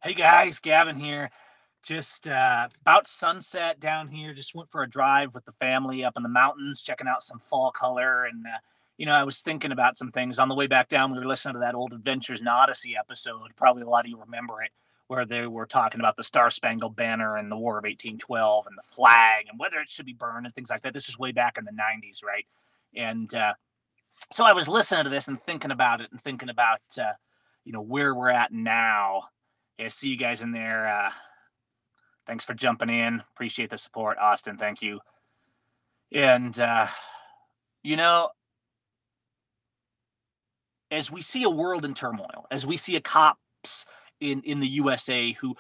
Hey guys, Gavin here. Just about sunset down here. Just went for a drive with the family up in the mountains, checking out some fall color. And, I was thinking about some things on the way back down. We were listening to that old Adventures in Odyssey episode. Probably a lot of you remember it, where they were talking about the Star Spangled Banner and the War of 1812 and the flag and whether it should be burned and things like that. This is way back in the 90s, right? And so I was listening to this and thinking about it and thinking about, where we're at now. Yeah, see you guys in there. Thanks for jumping in. Appreciate the support, Austin. Thank you. And you know, as we see a world in turmoil, as we see a cops in the USA who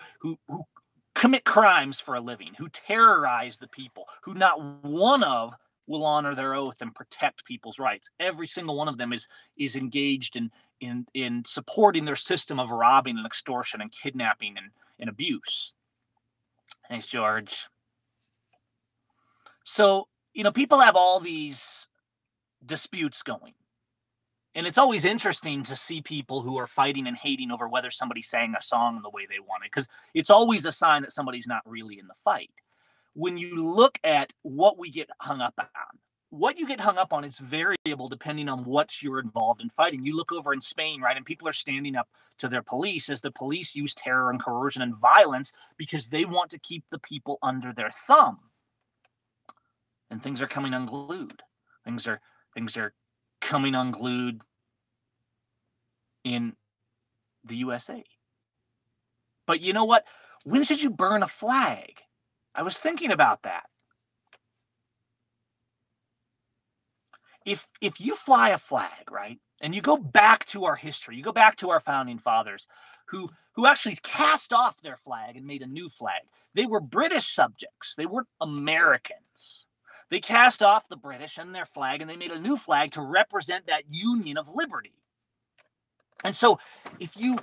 commit crimes for a living, who terrorize the people, who not one of will honor their oath and protect people's rights. Every single one of them is engaged in supporting their system of robbing and extortion and kidnapping and abuse. Thanks, George. So, people have all these disputes going. And it's always interesting to see people who are fighting and hating over whether somebody sang a song the way they wanted, because it's always a sign that somebody's not really in the fight. When you look at what we get hung up on, what you get hung up on is variable depending on what you're involved in fighting. You look over in Spain, right, and people are standing up to their police as the police use terror and coercion and violence because they want to keep the people under their thumb. And things are coming unglued. Things are coming unglued in the USA. But you know what? When should you burn a flag? I was thinking about that. If you fly a flag, right, and you go back to our history, you go back to our founding fathers who actually cast off their flag and made a new flag. They were British subjects. They weren't Americans. They cast off the British and their flag, and they made a new flag to represent that union of liberty. And so if you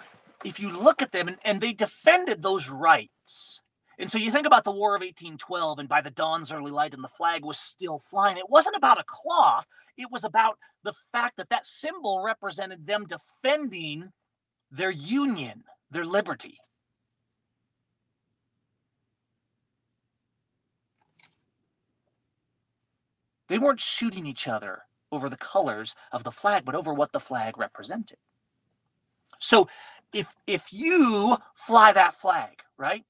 look at them, and they defended those rights. And so you think about the War of 1812, and by the dawn's early light, and the flag was still flying. It wasn't about a cloth. It was about the fact that that symbol represented them defending their union, their liberty. They weren't shooting each other over the colors of the flag, but over what the flag represented. So if you fly that flag, right?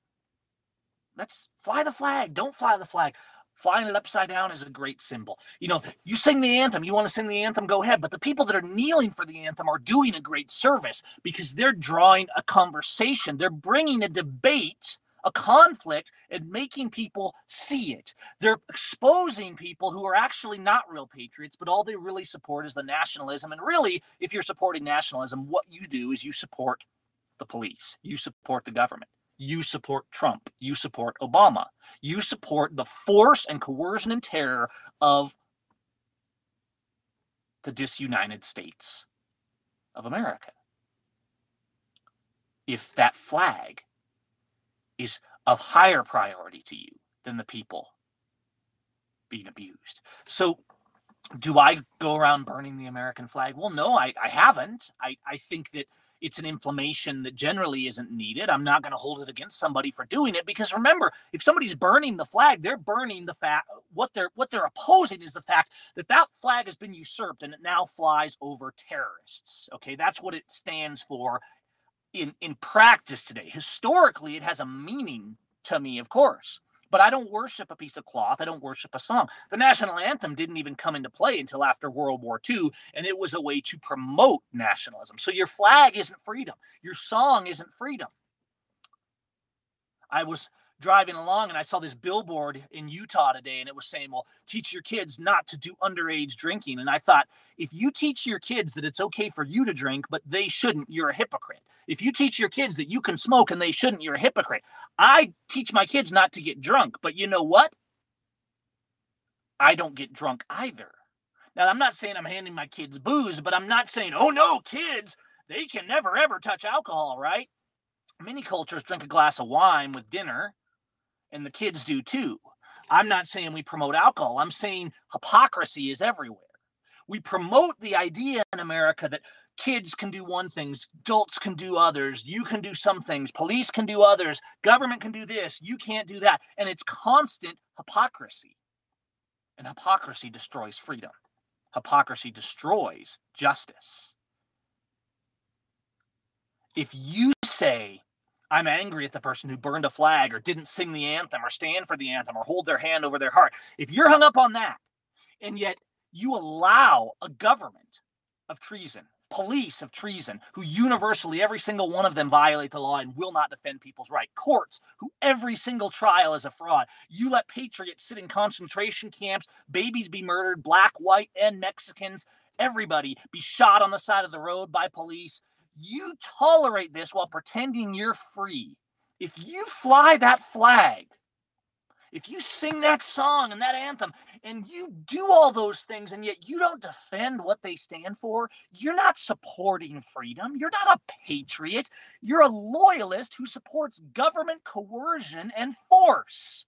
Let's fly the flag. Don't fly the flag. Flying it upside down is a great symbol. You sing the anthem. You want to sing the anthem, go ahead. But the people that are kneeling for the anthem are doing a great service because they're drawing a conversation. They're bringing a debate, a conflict, and making people see it. They're exposing people who are actually not real patriots, but all they really support is the nationalism. And really, if you're supporting nationalism, what you do is you support the police. You support the government. You support Trump. You support Obama. You support the force and coercion and terror of the disunited states of America. If that flag is of higher priority to you than the people being abused. So do I go around burning the American flag? Well, no, I haven't. I think that it's an inflammation that generally isn't needed. I'm not going to hold it against somebody for doing it because remember, if somebody's burning the flag, they're burning the fact. What they're opposing is the fact that that flag has been usurped and it now flies over terrorists. Okay, that's what it stands for in practice today. Historically, it has a meaning to me, of course. But I don't worship a piece of cloth. I don't worship a song. The national anthem didn't even come into play until after World War II, and it was a way to promote nationalism. So your flag isn't freedom. Your song isn't freedom. I was driving along and I saw this billboard in Utah today, and it was saying, well, teach your kids not to do underage drinking. And I thought, if you teach your kids that it's okay for you to drink, but they shouldn't, you're a hypocrite. If you teach your kids that you can smoke and they shouldn't, you're a hypocrite. I teach my kids not to get drunk, but you know what? I don't get drunk either. Now, I'm not saying I'm handing my kids booze, but I'm not saying, oh no, kids, they can never ever touch alcohol, right? Many cultures drink a glass of wine with dinner, and the kids do too. I'm not saying we promote alcohol. I'm saying hypocrisy is everywhere. We promote the idea in America that kids can do one thing, adults can do others, you can do some things, police can do others, government can do this, you can't do that. And it's constant hypocrisy. And hypocrisy destroys freedom. Hypocrisy destroys justice. If you say, I'm angry at the person who burned a flag or didn't sing the anthem or stand for the anthem or hold their hand over their heart, if you're hung up on that, and yet you allow a government of treason, police of treason, who universally, every single one of them violate the law and will not defend people's right, courts, who every single trial is a fraud, you let patriots sit in concentration camps, babies be murdered, black, white, and Mexicans, everybody be shot on the side of the road by police. You tolerate this while pretending you're free. If you fly that flag, if you sing that song and that anthem, and you do all those things, and yet you don't defend what they stand for, you're not supporting freedom. You're not a patriot. You're a loyalist who supports government coercion and force.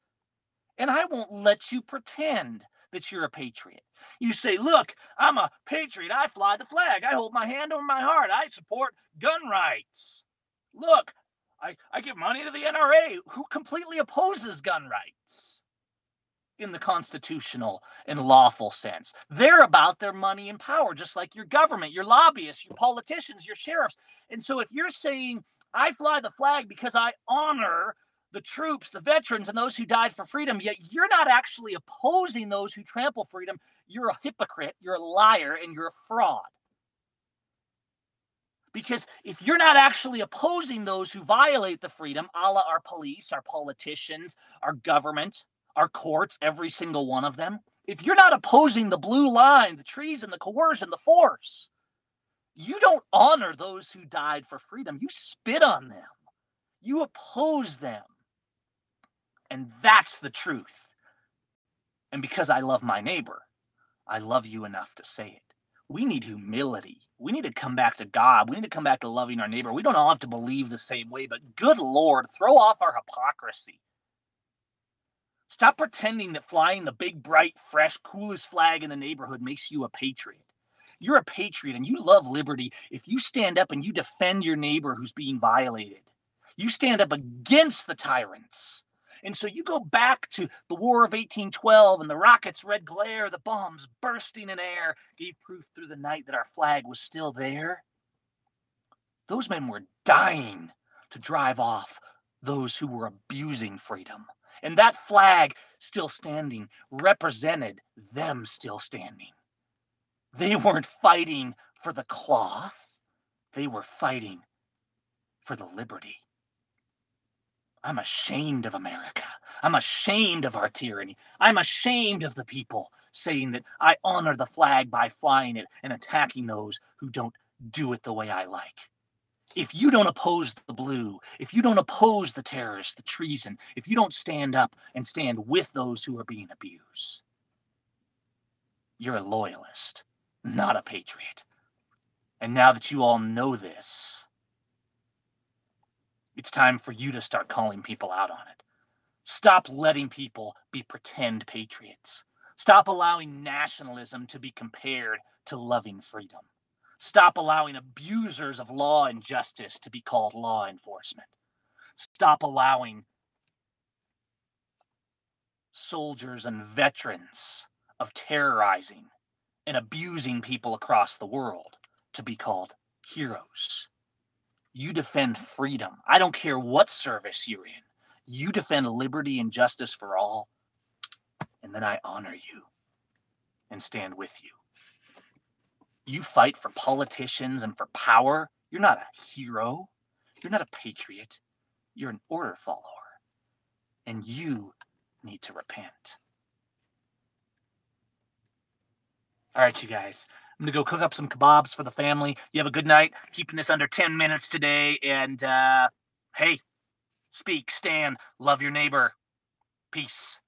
And I won't let you pretend that you're a patriot. You say, look, I'm a patriot. I fly the flag. I hold my hand over my heart. I support gun rights. Look, I give money to the NRA, who completely opposes gun rights in the constitutional and lawful sense. They're about their money and power, just like your government, your lobbyists, your politicians, your sheriffs. And so if you're saying, I fly the flag because I honor the troops, the veterans, and those who died for freedom, yet you're not actually opposing those who trample freedom, you're a hypocrite, you're a liar, and you're a fraud. Because if you're not actually opposing those who violate the freedom, a la our police, our politicians, our government, our courts, every single one of them, if you're not opposing the blue line, the treason, the coercion, the force, you don't honor those who died for freedom. You spit on them. You oppose them. And that's the truth. And because I love my neighbor, I love you enough to say it. We need humility. We need to come back to God. We need to come back to loving our neighbor. We don't all have to believe the same way, but good Lord, throw off our hypocrisy. Stop pretending that flying the big, bright, fresh, coolest flag in the neighborhood makes you a patriot. You're a patriot and you love liberty if you stand up and you defend your neighbor who's being violated. You stand up against the tyrants. And so you go back to the War of 1812 and the rockets' red glare, the bombs bursting in air, gave proof through the night that our flag was still there. Those men were dying to drive off those who were abusing freedom. And that flag still standing represented them still standing. They weren't fighting for the cloth. They were fighting for the liberty. I'm ashamed of America. I'm ashamed of our tyranny. I'm ashamed of the people saying that I honor the flag by flying it and attacking those who don't do it the way I like. If you don't oppose the blue, if you don't oppose the terrorists, the treason, if you don't stand up and stand with those who are being abused, you're a loyalist, not a patriot. And now that you all know this, it's time for you to start calling people out on it. Stop letting people be pretend patriots. Stop allowing nationalism to be compared to loving freedom. Stop allowing abusers of law and justice to be called law enforcement. Stop allowing soldiers and veterans of terrorizing and abusing people across the world to be called heroes. You defend freedom. I don't care what service you're in. You defend liberty and justice for all, and then I honor you and stand with you. You fight for politicians and for power. You're not a hero. You're not a patriot. You're an order follower, and you need to repent. All right, you guys. I'm going to go cook up some kebabs for the family. You have a good night. Keeping this under 10 minutes today. And, hey, speak, stand, love your neighbor. Peace.